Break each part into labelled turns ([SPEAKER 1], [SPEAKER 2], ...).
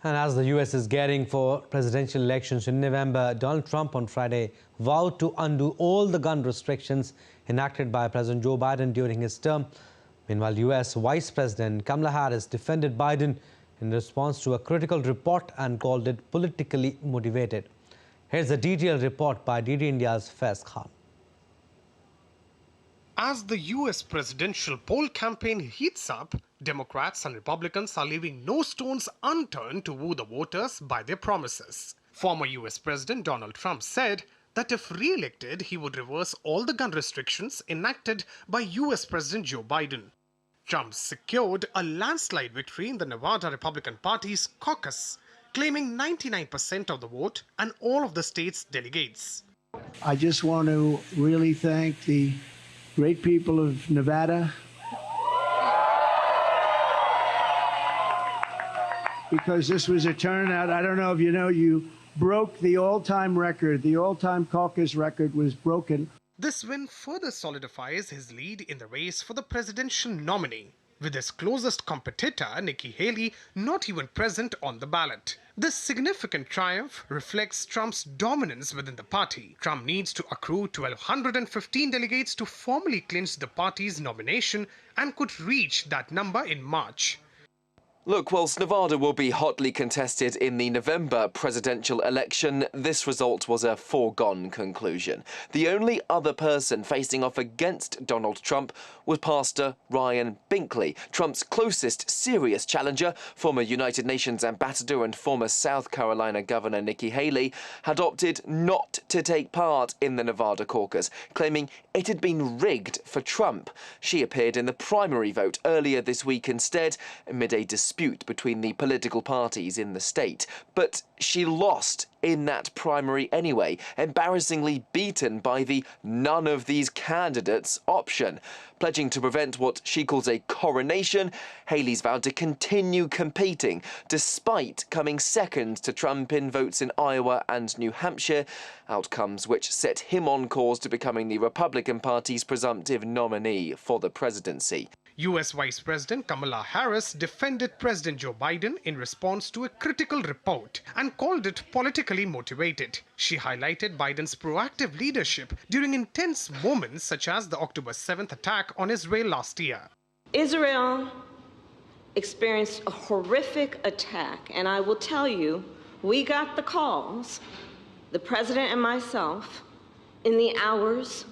[SPEAKER 1] And as the US is gearing for presidential elections in November, Donald Trump on Friday vowed to undo all the gun restrictions enacted by President Joe Biden during his term. Meanwhile, US Vice President Kamala Harris defended Biden in response to a critical report and called it politically motivated. Here's a detailed report by DD India's Faiz Khan.
[SPEAKER 2] As the US presidential poll campaign heats up, Democrats and Republicans are leaving no stones unturned to woo the voters by their promises. Former US President Donald Trump said that if re-elected, he would reverse all the gun restrictions enacted by US President Joe Biden. Trump secured a landslide victory in the Nevada Republican Party's caucus, claiming 99% of the vote and all of the state's delegates.
[SPEAKER 3] I just want to really thank the great people of Nevada, because this was a turnout. I don't know if you know, you broke the all-time record. The all-time caucus record was broken.
[SPEAKER 2] This win further solidifies his lead in the race for the presidential nominee, with his closest competitor, Nikki Haley, not even present on the ballot. This significant triumph reflects Trump's dominance within the party. Trump needs to accrue 1,215 delegates to formally clinch the party's nomination and could reach that number in March.
[SPEAKER 4] Look, whilst Nevada will be hotly contested in the November presidential election, this result was a foregone conclusion. The only other person facing off against Donald Trump was Pastor Ryan Binkley, Trump's closest serious challenger. Former United Nations ambassador and former South Carolina Governor Nikki Haley had opted not to take part in the Nevada caucus, claiming it had been rigged for Trump. She appeared in the primary vote earlier this week instead, amid a dispute between the political parties in the state. But she lost in that primary anyway, embarrassingly beaten by the none of these candidates option. Pledging to prevent what she calls a coronation, Haley's vowed to continue competing, despite coming second to Trump in votes in Iowa and New Hampshire, outcomes which set him on course to becoming the Republican Party's presumptive nominee for the presidency.
[SPEAKER 2] US Vice President Kamala Harris defended President Joe Biden in response to a critical report and called it politically motivated. She highlighted Biden's proactive leadership during intense moments such as the October 7th attack on Israel last year.
[SPEAKER 5] Israel experienced a horrific attack, and I will tell you, we got the calls, the president and myself, in the hours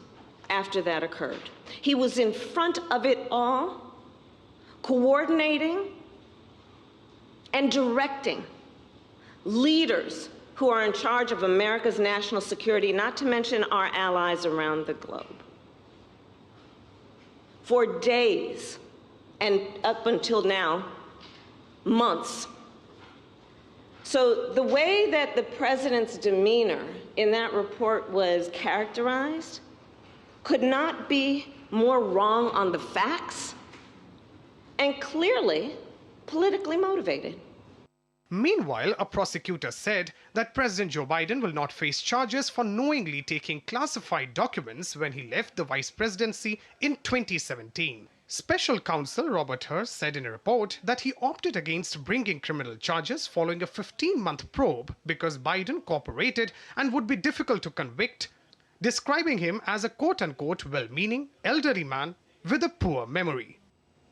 [SPEAKER 5] after that occurred. He was in front of it all, coordinating and directing leaders who are in charge of America's national security, not to mention our allies around the globe. For days, and up until now, months. So the way that the president's demeanor in that report was characterized could not be more wrong on the facts and clearly politically motivated.
[SPEAKER 2] Meanwhile, a prosecutor said that President Joe Biden will not face charges for knowingly taking classified documents when he left the vice presidency in 2017. Special counsel Robert Hur said in a report that he opted against bringing criminal charges following a 15-month probe because Biden cooperated and would be difficult to convict, describing him as a quote-unquote well-meaning elderly man with a poor memory.